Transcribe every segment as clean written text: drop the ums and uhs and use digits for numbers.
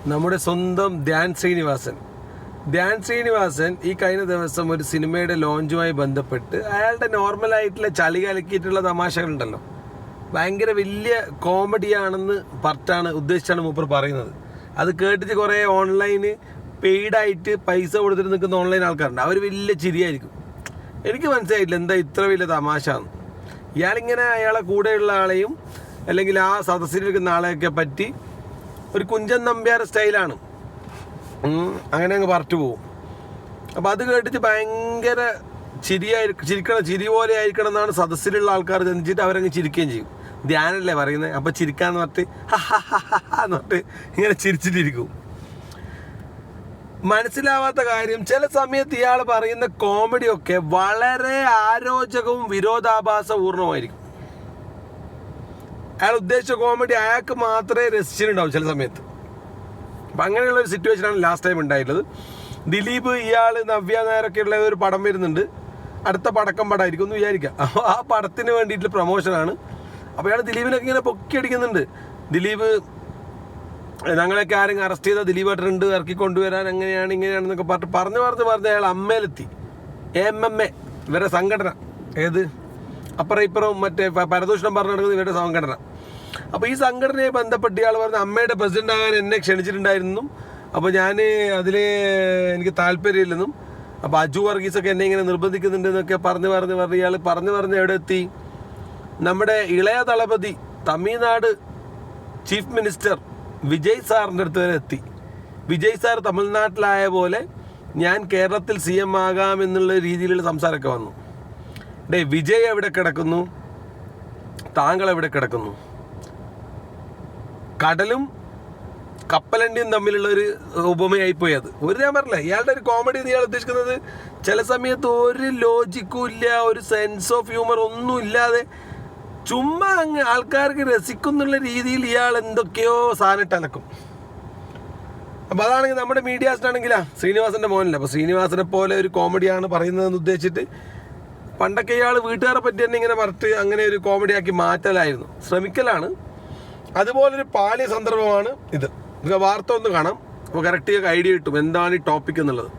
നമ്മുടെ സ്വന്തം ധ്യാൻ ശ്രീനിവാസൻ ഈ കഴിഞ്ഞ ദിവസം ഒരു സിനിമയുടെ ലോഞ്ചുമായി ബന്ധപ്പെട്ട് അയാളുടെ നോർമലായിട്ടുള്ള ചളി കലക്കിയിട്ടുള്ള തമാശകളുണ്ടല്ലോ, ഭയങ്കര വലിയ കോമഡിയാണെന്ന് ഉദ്ദേശിച്ചാണ് മൂപ്പർ പറയുന്നത്. അത് കേട്ടിട്ട് കുറേ ഓൺലൈന് പെയ്ഡായിട്ട് പൈസ കൊടുത്തിട്ട് നിൽക്കുന്ന ഓൺലൈൻ ആൾക്കാരുണ്ട്. അവർ വലിയ ചിരിയായിരിക്കും. എനിക്ക് മനസ്സിലായിട്ടില്ല എന്താ ഇത്ര വലിയ തമാശ എന്ന്. ഇയാളിങ്ങനെ അയാളെ കൂടെയുള്ള ആളെയും അല്ലെങ്കിൽ ആ സദസ്സിലിരിക്കുന്ന ആളെയൊക്കെ പറ്റി ഒരു കുഞ്ചൻ നമ്പ്യാർ സ്റ്റൈലാണ്, അങ്ങനെ അങ്ങ് പറഞ്ഞു പോകും. അപ്പോൾ അത് കേട്ടിട്ട് ഭയങ്കര ചിരി പോലെ ആയിരിക്കണം എന്നാണ് സദസ്സിലുള്ള ആൾക്കാർ ചിന്തിച്ചിട്ട് അവരങ്ങ് ചിരിക്കുകയും ചെയ്യും. ധ്യാനല്ലേ പറയുന്നത്, അപ്പോൾ ചിരിക്കാന്ന് പറഞ്ഞിട്ട് എന്ന് പറഞ്ഞിട്ട് ഇങ്ങനെ ചിരിച്ചിട്ടിരിക്കും. മനസ്സിലാവാത്ത കാര്യം, ചില സമയത്ത് ഇയാൾ പറയുന്ന കോമഡിയൊക്കെ വളരെ ആരോചകവും വിരോധാഭാസപൂർണമായിരിക്കും. അയാൾ ഉദ്ദേശിച്ച കോമഡി അയാൾക്ക് മാത്രമേ രസിച്ചിട്ടുണ്ടാവും ചില സമയത്ത്. അപ്പം അങ്ങനെയുള്ള ഒരു സിറ്റുവേഷനാണ് ലാസ്റ്റ് ടൈം ഉണ്ടായിട്ടുള്ളത്. ദിലീപ്, ഇയാൾ, നവ്യ നായരൊക്കെ ഉള്ള ഒരു പടം വരുന്നുണ്ട്. അടുത്ത പടക്കം പടമായിരിക്കും എന്ന് വിചാരിക്കാം. അപ്പോൾ ആ പടത്തിന് വേണ്ടിയിട്ടുള്ള പ്രൊമോഷനാണ്. അപ്പോൾ ഇയാൾ ദിലീപിനൊക്കെ ഇങ്ങനെ പൊക്കി അടിക്കുന്നുണ്ട്. ദിലീപ്, ഞങ്ങളൊക്കെ ആരെങ്കിലും അറസ്റ്റ് ചെയ്താൽ ദിലീപ് ഏട്ടനുണ്ട്, ഇറക്കി കൊണ്ടുവരാൻ, അങ്ങനെയാണ് ഇങ്ങനെയാണെന്നൊക്കെ പറഞ്ഞ് അയാൾ അമ്മയിലെത്തി. MMA ഇവരുടെ സംഘടന, ഏത് അപ്പുറം ഇപ്പുറവും മറ്റേ പരദൂഷണം പറഞ്ഞു നടക്കുന്നത് ഇവരുടെ സംഘടന. അപ്പോൾ ഈ സംഘടനയെ ബന്ധപ്പെട്ട് ഇയാൾ പറഞ്ഞ അമ്മയുടെ പ്രസിഡന്റ് ആകാൻ എന്നെ ക്ഷണിച്ചിട്ടുണ്ടായിരുന്നു, അപ്പോൾ ഞാൻ അതിൽ എനിക്ക് താല്പര്യമില്ലെന്നും, അപ്പോൾ അജു വർഗീസൊക്കെ എന്നെ ഇങ്ങനെ നിർബന്ധിക്കുന്നുണ്ട് എന്നൊക്കെ പറഞ്ഞ് ഇയാൾ പറഞ്ഞ് എവിടെ എത്തി? നമ്മുടെ ഇളയ ദളപതി തമിഴ്നാട് ചീഫ് മിനിസ്റ്റർ വിജയ് സാറിൻ്റെ അടുത്ത് വരെ എത്തി. വിജയ് സാർ തമിഴ്നാട്ടിലായ പോലെ ഞാൻ കേരളത്തിൽ CM ആകാമെന്നുള്ള രീതിയിലുള്ള സംസാരമൊക്കെ വന്നു. വിജയ് എവിടെ കിടക്കുന്നു, താങ്കൾ എവിടെ കിടക്കുന്നു? കടലും കപ്പലണ്ടിയും തമ്മിലുള്ള ഒരു ഉപമയായിപ്പോയി അത്. ഞാൻ പറഞ്ഞില്ല, ഇയാളുടെ ഒരു കോമഡി ഇയാൾ ഉദ്ദേശിക്കുന്നത് ചില സമയത്ത് ഒരു ലോജിക്കും ഇല്ല, ഒരു സെൻസ് ഓഫ് ഹ്യൂമർ ഒന്നും ഇല്ലാതെ ചുമ്മാ അങ്ങ് ആൾക്കാർക്ക് രസിക്കുന്നുള്ള രീതിയിൽ ഇയാൾ എന്തൊക്കെയോ സാധനം അലക്കും. അപ്പോൾ അതാണെങ്കിൽ നമ്മുടെ മീഡിയാസിനാണെങ്കിലാ ശ്രീനിവാസൻ്റെ മോനല്ല, അപ്പോൾ ശ്രീനിവാസനെ പോലെ ഒരു കോമഡിയാണ് പറയുന്നതെന്ന് ഉദ്ദേശിച്ചിട്ട് പണ്ടൊക്കെ ഇയാൾ വീട്ടുകാരെ പറ്റി തന്നെ ഇങ്ങനെ പറഞ്ഞിട്ട് അങ്ങനെ ഒരു കോമഡിയാക്കി മാറ്റലായിരുന്നു, ശ്രമിക്കലാണ്. അതുപോലൊരു പാളിയ സന്ദർഭമാണ് ഇത്. വാർത്ത ഒന്ന് കാണാം, അപ്പോൾ കറക്റ്റ് ഐഡിയ കിട്ടും എന്താണ് ഈ ടോപ്പിക് എന്നുള്ളത്.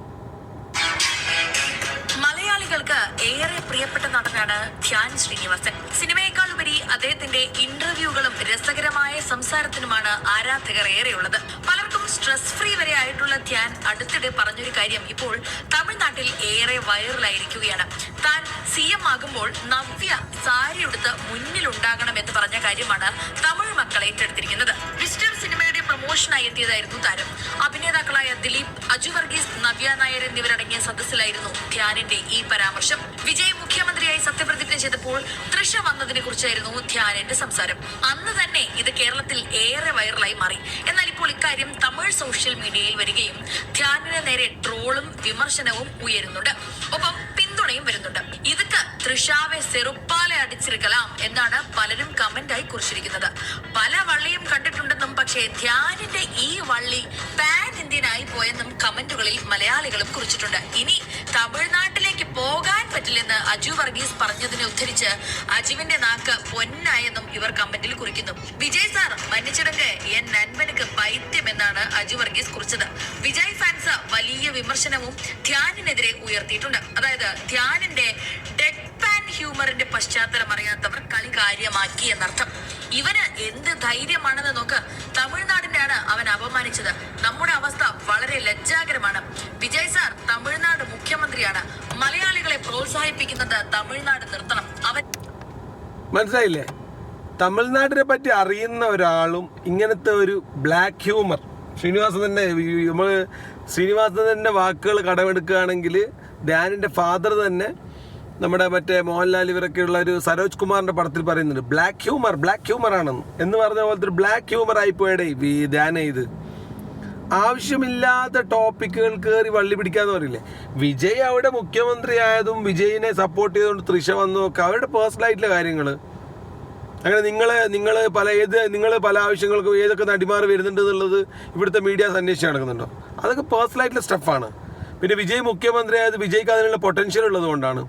മലയാളികൾക്ക് ഏറെ പ്രിയപ്പെട്ട നടനാണ് ധ്യാൻ ശ്രീനിവാസൻ. സിനിമയേക്കാൾ ഉപരി അദ്ദേഹത്തിന്റെ ഇന്റർവ്യൂകളും രസകരമായ സംസാരത്തിനുമാണ് ആരാധകർ ഏറെയുള്ളത്. പലർക്കും സ്ട്രെസ് ഫ്രീ വരെ ആയിട്ടുള്ള ധ്യാൻ അടുത്തിടെ പറഞ്ഞൊരു കാര്യം ഇപ്പോൾ തമിഴ്നാട്ടിൽ ഏറെ വൈറലായിരിക്കുകയാണ്. താൻ CM ആകുമ്പോൾ നവ്യ സാരി ഉടുത്ത് മുന്നിലുണ്ടാകണം എന്ന് പറഞ്ഞ കാര്യമാണ് തമിഴ് മക്കൾ ഏറ്റെടുത്തിരിക്കുന്നത്. വിസ്റ്റർ സിനിമയുടെ പ്രൊമോഷനായി എത്തിയതായിരുന്നു താരം. അഭിനേതാക്കളായ ദിലീപ്, അജു വർഗീസ്, നവ്യ നായർ എന്നിവരടങ്ങിയ സദസ്സിലായിരുന്നു ധ്യാനിന്റെ ഈ പരാമർശം. വിജയ് മുഖ്യമന്ത്രിയായി സത്യപ്രതിജ്ഞ ചെയ്തപ്പോൾ തൃഷ വന്നതിനെ കുറിച്ചായിരുന്നു ധ്യാനിന്റെ സംസാരം. അന്ന് തന്നെ ഇത് കേരളത്തിൽ ഏറെ വൈറലായി മാറി. എന്നാൽ ഇപ്പോൾ ഇക്കാര്യം തമിഴ് സോഷ്യൽ മീഡിയയിൽ വരികയും ധ്യാനിന് നേരെ ട്രോളും വിമർശനവും ഉയരുന്നുണ്ട്, ഒപ്പം പിന്തുണയും വരുന്നുണ്ട്. ഇതൊക്കെ തൃഷാവെ ചെറുപ്പാലെ അടിച്ചിരിക്കലാം എന്നാണ് പലരും കമന്റായി കുറിച്ചിരിക്കുന്നത്. പല വള്ളിയും കണ്ടിട്ടുണ്ടെന്നും, പക്ഷേ ധ്യാനിന്റെ ഈ വള്ളി പാൻ ഇന്ത്യനായി പോയെന്നും കമന്റുകളിൽ മലയാളികളും കുറിച്ചിട്ടുണ്ട്. ഇനി തമിഴ്നാട്ടിലേക്ക് പോകാൻ പറ്റില്ലെന്ന് അജു വർഗീസ് പറഞ്ഞതിനെ ഉദ്ധരിച്ച് അജുവിന്റെ നാക്ക് പൊന്നായെന്നും ഇവർ കമന്റിൽ കുറിക്കുന്നു. വിജയ് സാർ മന്നിച്ചിടങ്ക് എൻ നൻപനുക്ക് പൈത്യം എന്നാണ് അജു വർഗീസ് കുറിച്ചത്. വിജയ് ഫാൻസ് വലിയ വിമർശനവും ധ്യാനിനെതിരെ ഉയർത്തിയിട്ടുണ്ട്. അതായത് ധ്യാനിന്റെ ഡെഡ് പാൻ ഹ്യൂമറിന്റെ പശ്ചാത്തലം അറിയാത്തവർ കളി കാര്യമാക്കി എന്നർത്ഥം. ഇവന് എന്ത് ധൈര്യമാണെന്ന് നോക്ക്, തമിഴ്നാടിനെയാണ് അവൻ അപമാനിച്ചത്. നമ്മുടെ അവസ്ഥ വളരെ ലജ്ജാകരമാണ്. വിജയ് സാർ തമിഴ്നാട് മുഖ്യമന്ത്രിയാണ്. മലയാളികളെ പ്രോത്സാഹിപ്പിക്കുന്നത് തമിഴ്നാട് നിർത്തണം. അവൻ മനസ്സിലായില്ലേ? തമിഴ്നാടിനെ പറ്റി അറിയുന്ന ഒരാളും ഇങ്ങനത്തെ ഒരു ബ്ലാക്ക് ഹ്യൂമർ ശ്രീനിവാസൻ തന്നെ വാക്കുകൾ കടമെടുക്കുകയാണെങ്കിൽ ധ്യാനിൻ്റെ ഫാദർ തന്നെ നമ്മുടെ മറ്റേ മോഹൻലാൽ ഇവരൊക്കെയുള്ള ഒരു സരോജ് കുമാറിൻ്റെ പടത്തിൽ പറയുന്നുണ്ട് ബ്ലാക്ക് ഹ്യൂമർ ആണെന്ന് എന്ന് പറഞ്ഞ പോലത്തെ ഒരു ബ്ലാക്ക് ഹ്യൂമർ ആയിപ്പോയടേ ധ്യാന. ഇത് ആവശ്യമില്ലാത്ത ടോപ്പിക്കുകൾ കയറി വള്ളി പിടിക്കാന്ന് പറയില്ലേ. വിജയ് അവിടെ മുഖ്യമന്ത്രി ആയതും വിജയിനെ സപ്പോർട്ട് ചെയ്തുകൊണ്ട് തൃഷ വന്നതൊക്കെ അവരുടെ പേഴ്സണലായിട്ടുള്ള കാര്യങ്ങൾ. അങ്ങനെ നിങ്ങൾ പല ആവശ്യങ്ങൾക്കും ഏതൊക്കെ നടിമാർ വരുന്നുണ്ട് എന്നുള്ളത് ഇവിടുത്തെ മീഡിയാസ് അന്വേഷിച്ച് നടക്കുന്നുണ്ടോ? അതൊക്കെ പേഴ്സണലായിട്ടുള്ള സ്റ്റഫാണ്. പിന്നെ വിജയ് മുഖ്യമന്ത്രി ആയത് വിജയ്ക്ക് അതിനുള്ള പൊട്ടൻഷ്യൽ ഉള്ളത് കൊണ്ടാണ്.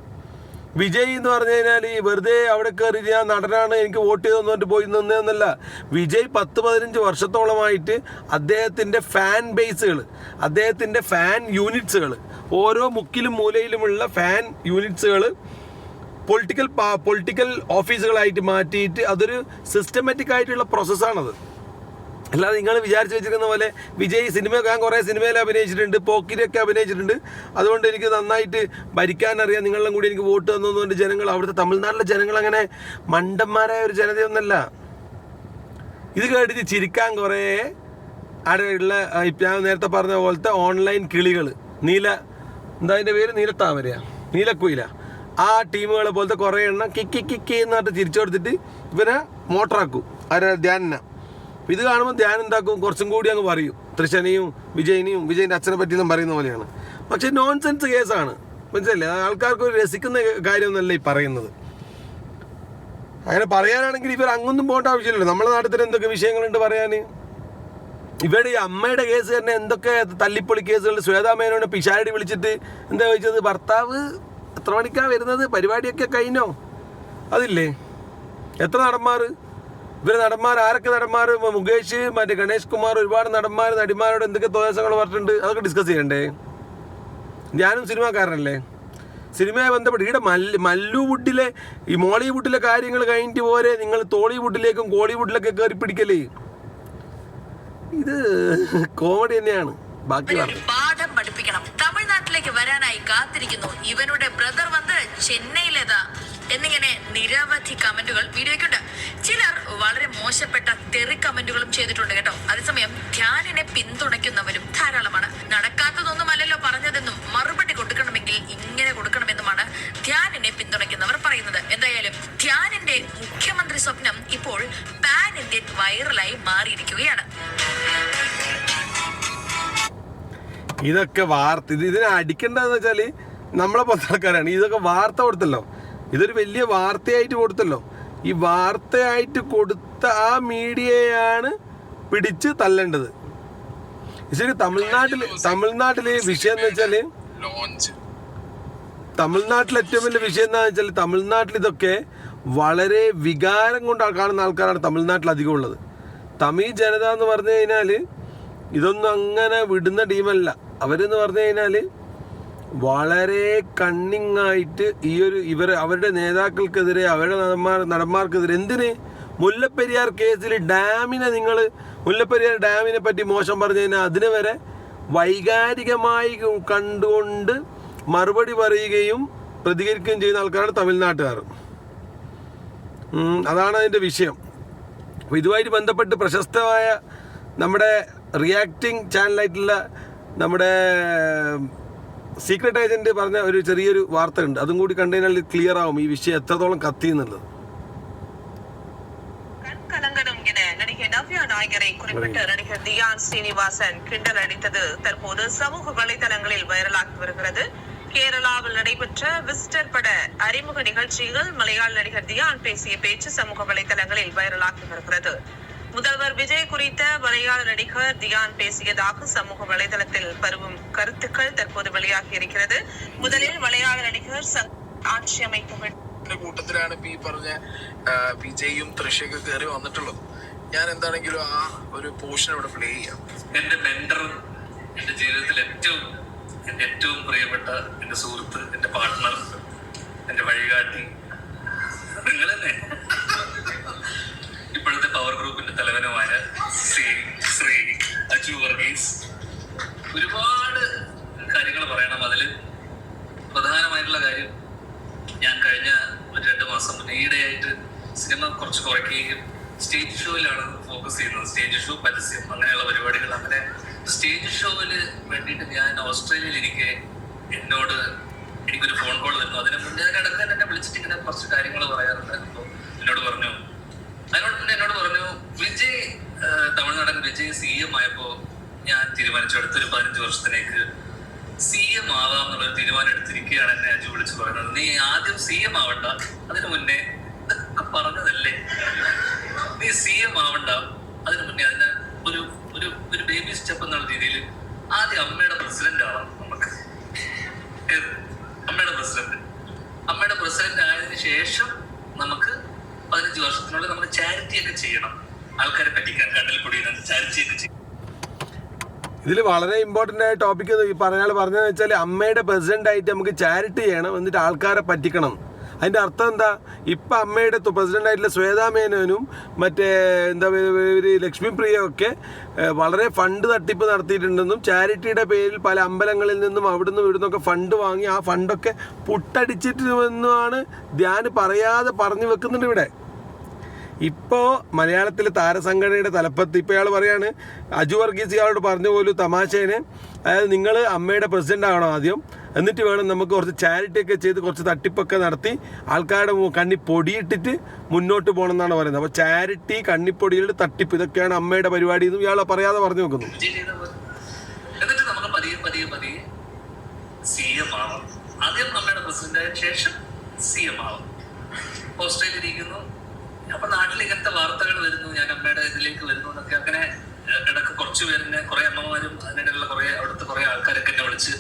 വിജയ് എന്ന് പറഞ്ഞു കഴിഞ്ഞാൽ ഈ വെറുതെ അവിടെ കയറി ഞാൻ നടനാണ് എനിക്ക് വോട്ട് ചെയ്തെന്ന് പറഞ്ഞിട്ട് പോയി നിന്നതെന്നല്ല. വിജയ് 10-15 വർഷത്തോളമായിട്ട് അദ്ദേഹത്തിൻ്റെ ഫാൻ ബേസുകൾ, അദ്ദേഹത്തിൻ്റെ ഫാൻ യൂണിറ്റ്സുകൾ, ഓരോ മുക്കിലും മൂലയിലുമുള്ള ഫാൻ യൂണിറ്റ്സുകൾ പൊളിറ്റിക്കൽ ഓഫീസുകളായിട്ട് മാറ്റിയിട്ട് അതൊരു സിസ്റ്റമാറ്റിക് ആയിട്ടുള്ള പ്രോസസ്സാണത്. അല്ലാതെ നിങ്ങൾ വിചാരിച്ച് വെച്ചിരിക്കുന്ന പോലെ വിജയ് ഞാൻ കുറേ സിനിമയിൽ അഭിനയിച്ചിട്ടുണ്ട്, പോക്കിലൊക്കെ അഭിനയിച്ചിട്ടുണ്ട്, അതുകൊണ്ട് എനിക്ക് നന്നായിട്ട് ഭരിക്കാനറിയാം, നിങ്ങളെല്ലാം കൂടി എനിക്ക് വോട്ട് തന്നതുകൊണ്ട് ജനങ്ങൾ, അവിടുത്തെ തമിഴ്നാട്ടിലെ ജനങ്ങൾ അങ്ങനെ മണ്ടന്മാരായ ഒരു ജനതയൊന്നല്ല. ഇത് കേട്ടിട്ട് ചിരിക്കാൻ കുറേ അവിടെയുള്ള ഞാൻ നേരത്തെ പറഞ്ഞ പോലത്തെ ഓൺലൈൻ കിളികൾ, എന്താ അതിൻ്റെ പേര്, നീലക്കുയില, ആ ടീമുകളെ പോലത്തെ കുറേ എണ്ണം കിക്കി എന്ന് പറഞ്ഞിട്ട് ചിരിച്ചു കൊടുത്തിട്ട് ഇവനെ മോട്ടറാക്കും ധ്യാനിനെ. ഇത് കാണുമ്പോൾ ധ്യാൻ എന്താക്കും, കുറച്ചും കൂടി അങ്ങ് പറയും തൃശനെയും വിജയിൻ്റെ അച്ഛനെ പറ്റിയെന്നും പറയുന്ന പോലെയാണ്. പക്ഷെ നോൺസെൻസ് കേസാണ്, മനസ്സിലല്ലേ? ആൾക്കാർക്ക് ഒരു രസിക്കുന്ന കാര്യമൊന്നുമല്ല ഈ പറയുന്നത്. അങ്ങനെ പറയാനാണെങ്കിൽ ഇവർ അങ്ങൊന്നും പോകേണ്ട ആവശ്യമില്ലല്ലോ. നമ്മുടെ നാട്ടിൽ എന്തൊക്കെ വിഷയങ്ങളുണ്ട് പറയാൻ. ഇവിടെ ഈ അമ്മയുടെ കേസ് തന്നെ എന്തൊക്കെ തല്ലിപ്പൊളി കേസുകൾ. ശ്വേതാ മേനോനെ പിഷാരടി വിളിച്ചിട്ട് എന്താ ചോദിച്ചത്, ഭർത്താവ് എത്ര മണിക്കാണ് വരുന്നത്, പരിപാടിയൊക്കെ കഴിഞ്ഞോ? അതില്ലേ? എത്ര നടന്മാർ, ആരൊക്കെ നടന്മാർ, മുകേഷ്, മറ്റേ ഗണേഷ് കുമാർ, ഒരുപാട് നടിമാരോട് എന്തൊക്കെ തോന്നങ്ങൾ പറഞ്ഞിട്ടുണ്ട്, അതൊക്കെ ഡിസ്കസ് ചെയ്യണ്ടേ? ഞാനും സിനിമാക്കാരനല്ലേ, സിനിമയെ ബന്ധപ്പെട്ട്. ഇവിടെ മല്ലുവുഡിലെ ഈ മോളിവുഡിലെ കാര്യങ്ങൾ കഴിഞ്ഞിട്ട് പോരെ നിങ്ങൾ ടോളിവുഡിലേക്കും കോളിവുഡിലൊക്കെ കയറി പിടിക്കലേ. ഇത് കോമഡി തന്നെയാണ്. ബാക്കി പാഠം പഠിപ്പിക്കണം. തമിഴ്നാട്ടിലേക്ക് വരാനായി കാത്തിരിക്കുന്നു ഇവനുടെ ബ്രദർ വന്ന് ചെന്നൈയിലേതാ എന്നിങ്ങനെ നിരവധി കമന്റുകൾ വീഡിയോയ്ക്കുണ്ട്. ചിലർ വളരെ മോശപ്പെട്ട തെറി കമന്റുകളും ചെയ്തിട്ടുണ്ട് കേട്ടോ. അതേസമയം ധ്യാനിനെ പിന്തുണയ്ക്കുന്നവരും ധാരാളമാണ്. നടക്കാത്തതൊന്നുമല്ലല്ലോ പറഞ്ഞതെന്നും മറുപടി കൊടുക്കണമെങ്കിൽ ഇങ്ങനെ കൊടുക്കണമെന്നുമാണ് ധ്യാനിനെ പിന്തുണയ്ക്കുന്നവർ പറയുന്നത്. എന്തായാലും ധ്യാനിന്റെ മുഖ്യമന്ത്രി സ്വപ്നം ഇപ്പോൾ പാൻ ഇന്ത്യൻ വൈറലായി മാറിയിരിക്കുകയാണ്. ഇതൊക്കെ വാർത്ത, ഇതിനെ അടിക്കേണ്ടതെന്ന് വെച്ചാൽ നമ്മളെ പോലത്തെ ആൾക്കാരാണ്. ഇതൊക്കെ വാർത്ത കൊടുത്തല്ലോ, ഇതൊരു വലിയ വാർത്തയായിട്ട് കൊടുത്തല്ലോ. ഈ വാർത്തയായിട്ട് കൊടുത്ത ആ മീഡിയയാണ് പിടിച്ച് തല്ലേണ്ടത്. ശരി, തമിഴ്നാട്ടിലെ വിഷയം എന്ന് വെച്ചാൽ, തമിഴ്നാട്ടിലെ ഏറ്റവും വലിയ വിഷയം എന്താണെന്ന് വെച്ചാൽ, തമിഴ്നാട്ടിൽ ഇതൊക്കെ വളരെ വികാരം കൊണ്ട് കാണുന്ന ആൾക്കാരാണ് തമിഴ്നാട്ടിൽ അധികം ഉള്ളത്. തമിഴ് ജനത എന്ന് പറഞ്ഞു കഴിഞ്ഞാൽ ഇതൊന്നും അങ്ങനെ വിടുന്ന ടീമല്ല. അവരെന്ന് പറഞ്ഞു കഴിഞ്ഞാൽ വളരെ കണ്ണിങ് ആയിട്ട് അവരുടെ നേതാക്കൾക്കെതിരെ, അവരുടെ നടന്മാർക്കെതിരെ, എന്തിന് മുല്ലപ്പെരിയാർ കേസിൽ മുല്ലപ്പെരിയാർ ഡാമിനെ പറ്റി മോശം പറഞ്ഞു കഴിഞ്ഞാൽ അതിനെ വരെ വൈകാരികമായി കണ്ടുകൊണ്ട് മറുപടി പറയുകയും പ്രതികരിക്കുകയും ചെയ്യുന്ന ആൾക്കാരാണ് തമിഴ്നാട്ടുകാർ. അതാണ് അതിൻ്റെ വിഷയം. അപ്പോൾ ഇതുമായിട്ട് ബന്ധപ്പെട്ട് പ്രശസ്തമായ നമ്മുടെ റിയാക്ടിങ് ചാനലായിട്ടുള്ള നമ്മുടെ സീക്രട്ട് ഏജന്റ് പറഞ്ഞ ഒരു ചെറിയൊരു വാർത്ത ഉണ്ട്. അതും കൂടി കണ്ടു കഴിഞ്ഞാൽ ക്ലിയർ ആവും ഈ വിഷയം എത്രത്തോളം കത്തി എന്നുള്ളത്. நடிகை நவ்யா நாயகரை குறிப்பிட்ட நடிகர் தியான் ஸ்ரீனிவாசன் கிண்டல் அடித்தது தற்போது சமூக வலைதளங்களில் வைரலாகி வருகிறது. கேரளாவில் நடைபெற்ற விசிட்டர் பட அறிமுக நிகழ்ச்சியில் மலையாள நடிகர் தியான் பேசிய பேச்சு சமூக வலைதளங்களில் வைரலாகி வருகிறது. முதல்வர் விஜய் குறித்த மலையாள நடிகர் தியான் பேசியதாக சமூக வலைதளத்தில் பரவும் கருத்துக்கள் தற்போது வெளியாகி இருக்கிறது. முதலில் மலையாள நடிகர் ஆட்சி அமைப்புகள் കൂട്ടത്തിലാണ് ഇപ്പൊ ഈ പറഞ്ഞ വിജയും തൃശയൊക്കെ കയറി വന്നിട്ടുള്ളത്. ഞാൻ എന്താണെങ്കിലും ആ ഒരു പോർഷൻ ഇവിടെ പ്ലേ ചെയ്യാം. എന്റെ മെന്ററും എന്റെ ജീവിതത്തിൽ ഏറ്റവും പ്രിയപ്പെട്ട എന്റെ സുഹൃത്ത്, എന്റെ പാർട്ട്ണർ, എന്റെ വഴികാട്ടി നിങ്ങൾ തന്നെ, ഇപ്പോഴത്തെ പവർ ഗ്രൂപ്പിന്റെ തലവനുമായ ശ്രീ അജു വർഗീസ്. ഒരുപാട് കാര്യങ്ങൾ പറയണം. അതിൽ പ്രധാനമായിട്ടുള്ള കാര്യം, ഞാൻ കഴിഞ്ഞ 2 മാസം ഈയിടെയായിട്ട് സിനിമ കുറച്ച് കുറയ്ക്കുകയും സ്റ്റേജ് ഷോയിലാണ് ഫോക്കസ് ചെയ്യുന്നത്. സ്റ്റേജ് ഷോ, പരസ്യം, അങ്ങനെയുള്ള പരിപാടികൾ. അങ്ങനെ സ്റ്റേജ് ഷോയില് വേണ്ടിയിട്ട് ഞാൻ ഓസ്ട്രേലിയയിൽ എനിക്കൊരു ഫോൺ കോൾ തന്നു. അതിന് മുന്നേ കിടക്കാൻ എന്നെ വിളിച്ചിട്ട് ഇങ്ങനെ കുറച്ച് കാര്യങ്ങൾ പറയാറുണ്ട്. അപ്പോൾ എന്നോട് പറഞ്ഞു വിജയ്, തമിഴ്നാടൻ വിജയ് CM ആയപ്പോൾ ഞാൻ തീരുമാനിച്ചു അടുത്തൊരു 15 വർഷത്തിലേക്ക് CM ആവാം എന്നുള്ളൊരു തീരുമാനം എടുത്തിരിക്കുകയാണ്. എന്നെ അജു വിളിച്ച് പറയുന്നത്, നീ ആദ്യം CM ആവണ്ട, അതിനു മുന്നേ ഇതൊക്കെ പറഞ്ഞതല്ലേ, നീ CM ആവണ്ട, അതിനു മുന്നേ അതിന് ഒരു ബേബി സ്റ്റെപ്പ് എന്നുള്ള രീതിയിൽ ആദ്യം അമ്മയുടെ പ്രസിഡന്റ് ആവാം നമുക്ക്. അമ്മയുടെ പ്രസിഡന്റ് 4-5 വർഷത്തിനുള്ളിൽ നമ്മൾ ചാരിറ്റി ഒക്കെ ചെയ്യണം. ആൾക്കാരെ പറ്റിക്കാൻ കണ്ണിൽ പൊടിയുന്ന ചാരിറ്റി ഒക്കെ ചെയ്യണം. ഇതിൽ വളരെ ഇമ്പോർട്ടൻ്റ് ആയ ടോപ്പിക് പറഞ്ഞാൽ പറഞ്ഞതെന്ന് വെച്ചാൽ അമ്മയുടെ പ്രസിഡന്റ് ആയിട്ട് നമുക്ക് ചാരിറ്റി ചെയ്യണം, എന്നിട്ട് ആൾക്കാരെ പറ്റിക്കണം. അതിൻ്റെ അർത്ഥം എന്താ? ഇപ്പം അമ്മയുടെ പ്രസിഡന്റ് ആയിട്ടുള്ള ശ്വേതാ മേനോനും മറ്റേ എന്താ ലക്ഷ്മി പ്രിയൊക്കെ വളരെ ഫണ്ട് തട്ടിപ്പ് നടത്തിയിട്ടുണ്ടെന്നും ചാരിറ്റിയുടെ പേരിൽ പല അമ്പലങ്ങളിൽ നിന്നും അവിടുന്ന് ഇവിടുന്നൊക്കെ ഫണ്ട് വാങ്ങി ആ ഫണ്ടൊക്കെ പുട്ടടിച്ചിട്ടുമെന്നാണ് ധ്യാൻ പറയാതെ പറഞ്ഞു വെക്കുന്നുണ്ട് ഇവിടെ. ഇപ്പോൾ മലയാളത്തിലെ താരസംഘടനയുടെ തലപ്പത്ത് ഇപ്പോൾ ഇയാൾ പറയാണ്, അജു വർഗീസ് ഇയാളോട് പറഞ്ഞു പോലും തമാശേനെ, അതായത് നിങ്ങൾ അമ്മയുടെ പ്രസിഡന്റ് ആകണം ആദ്യം, എന്നിട്ട് വേണം നമുക്ക് കുറച്ച് ചാരിറ്റി ഒക്കെ ചെയ്ത് കുറച്ച് തട്ടിപ്പൊക്കെ നടത്തി ആൾക്കാരുടെ കണ്ണി പൊടിയിട്ടിട്ട് മുന്നോട്ട് പോകണം എന്നാണ് പറയുന്നത്. അപ്പോൾ ചാരിറ്റി, കണ്ണിപ്പൊടിയുടെ തട്ടിപ്പ്, ഇതൊക്കെയാണ് അമ്മയുടെ പരിപാടി എന്നും ഇയാൾ പറയാതെ പറഞ്ഞു വെക്കുന്നു. എന്നിട്ട് നമുക്ക് പതിയെ പതിയെ പതിയെ CM ആവാം. ആദ്യം അമ്മയുടെ പ്രസിഡന്റ് ആയ ശേഷം CM ആവാം. ഓസ്ട്രേലിയയിലിരിക്കുന്നു, അപ്പൊ നാട്ടിൽ ഇങ്ങനത്തെ വാർത്തകൾ വരുന്നു, ഞാൻ അമ്മയുടെ ഇതിലേക്ക് വരുന്നു എന്നൊക്കെ. അങ്ങനെ ഇടയ്ക്ക് കുറച്ച് പേരിനെ, കുറെ അമ്മമാരും അതിനിടയിലുള്ള കുറെ അവിടുത്തെ കുറെ ആൾക്കാരൊക്കെ എന്നെ വിളിച്ച്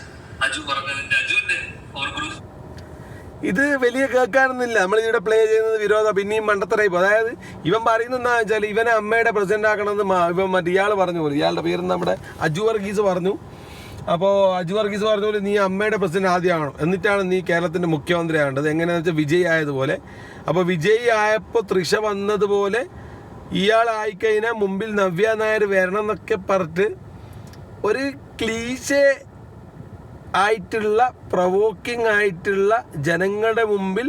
അജു പറഞ്ഞതിന്റെ അജുവിന്റെ ഗ്രൂപ്പ് ഇത് വലിയ കേൾക്കാനൊന്നുമില്ല. നമ്മളിവിടെ പ്ലേ ചെയ്യുന്നത് വിരോധം പിന്നെയും മണ്ടത്തരായിപ്പോൾ. അതായത് ഇവൻ പറയുന്നത് എന്താ വെച്ചാൽ ഇവനെ അമ്മയുടെ പ്രസിഡന്റ് ആക്കണമെന്ന് ഇവൻ മറ്റേ ഇയാൾ പറഞ്ഞു പോലും, ഇയാളുടെ പേര് നമ്മുടെ അജു വർഗീസ് പറഞ്ഞു. അപ്പോൾ അജു വർഗീസ് പറഞ്ഞ പോലെ നീ അമ്മയുടെ പ്രസിഡന്റ് ആദ്യം ആകണം, എന്നിട്ടാണ് നീ കേരളത്തിൻ്റെ മുഖ്യമന്ത്രി ആകേണ്ടത്. എങ്ങനെയാണെന്ന് വെച്ചാൽ വിജയ് ആയതുപോലെ. അപ്പോൾ വിജയ് ആയപ്പോൾ തൃഷ വന്നതുപോലെ ഇയാളായിക്കഴിഞ്ഞാൽ മുമ്പിൽ നവ്യ നായർ വരണം എന്നൊക്കെ പറഞ്ഞിട്ട് ഒരു ക്ലീശേ ആയിട്ടുള്ള പ്രൊവോക്കിംഗ് ആയിട്ടുള്ള ജനങ്ങളുടെ മുമ്പിൽ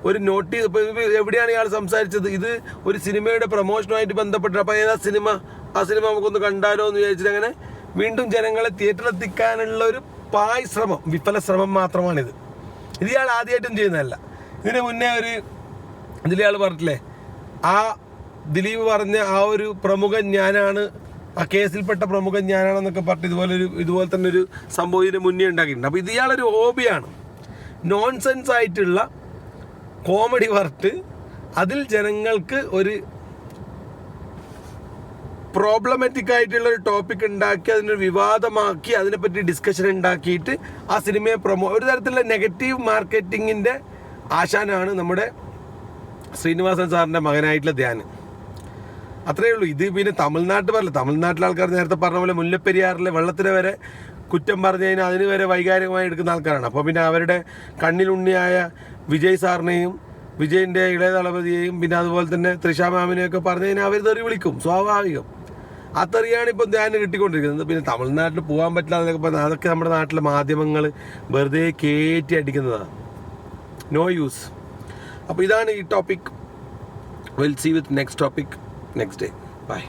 ഒരു നോട്ടീസ്. ഇപ്പോൾ എവിടെയാണ് ഇയാൾ സംസാരിച്ചത്? ഇത് ഒരു സിനിമയുടെ പ്രൊമോഷനുമായിട്ട് ബന്ധപ്പെട്ട്. അപ്പോൾ ഏതാ സിനിമ? ആ സിനിമ നമുക്കൊന്ന് കണ്ടാലോ എന്ന് വിചാരിച്ചിട്ട് അങ്ങനെ വീണ്ടും ജനങ്ങളെ തിയേറ്ററിലെത്തിക്കാനുള്ള ഒരു ശ്രമം, വിഫല ശ്രമം മാത്രമാണിത്. ഇത് ഇയാൾ ആദ്യമായിട്ടും ചെയ്യുന്നതല്ല. ഇതിന് മുന്നേ ഇതിലിയാൾ പറഞ്ഞിട്ടില്ലേ, ആ ദിലീപ് പറഞ്ഞ ആ ഒരു പ്രമുഖൻ ഞാനാണ്, ആ കേസിൽപ്പെട്ട പ്രമുഖൻ ഞാനാണെന്നൊക്കെ പറഞ്ഞിട്ട് ഇതുപോലെ തന്നെ ഒരു സംഭവം ഇതിന് മുന്നേ ഉണ്ടാക്കിയിട്ടുണ്ട്. അപ്പോൾ ഇത് ഇയാളൊരു ഹോബിയാണ്, നോൺസെൻസ് ആയിട്ടുള്ള കോമഡി വർട്ട്. അതിൽ ജനങ്ങൾക്ക് ഒരു പ്രോബ്ലമാറ്റിക് ആയിട്ടുള്ള ഒരു ടോപ്പിക് ഉണ്ടാക്കി അതിനൊരു വിവാദമാക്കി അതിനെപ്പറ്റി ഡിസ്കഷൻ ഉണ്ടാക്കിയിട്ട് ആ സിനിമയെ ഒരു തരത്തിലുള്ള നെഗറ്റീവ് മാർക്കറ്റിങ്ങിൻ്റെ ആശാനാണ് നമ്മുടെ ശ്രീനിവാസൻ സാറിൻ്റെ മകനായിട്ടുള്ള ധ്യാൻ. അത്രയേ ഉള്ളൂ. ഇത് പിന്നെ തമിഴ്നാട്ടിലെ ആൾക്കാർ നേരത്തെ പറഞ്ഞ പോലെ മുല്ലപ്പെരിയാറിലെ വെള്ളത്തിന് വരെ കുറ്റം പറഞ്ഞു കഴിഞ്ഞാൽ അതിന് വരെ വൈകാരികമായി എടുക്കുന്ന ആൾക്കാരാണ്. അപ്പോൾ പിന്നെ അവരുടെ കണ്ണിലുണ്ണിയായ വിജയ് സാറിനെയും വിജയിൻ്റെ ഇളയ ദളപതിയെയും പിന്നെ അതുപോലെ തന്നെ തൃഷ മാമിനെയൊക്കെ പറഞ്ഞു കഴിഞ്ഞാൽ അവർ തെറി വിളിക്കും, സ്വാഭാവികം. ആ തെറിയാണ് ഇപ്പം ധ്യാൻ കിട്ടിക്കൊണ്ടിരിക്കുന്നത്. പിന്നെ തമിഴ്നാട്ടിൽ പോകാൻ പറ്റില്ല എന്നൊക്കെ പറഞ്ഞാൽ അതൊക്കെ നമ്മുടെ നാട്ടിലെ മാധ്യമങ്ങൾ വെറുതെ കയറ്റി അടിക്കുന്നതാണ്, നോ യൂസ്. അപ്പോൾ ഇതാണ് ഈ topic. Will see with next topic next day. Bye.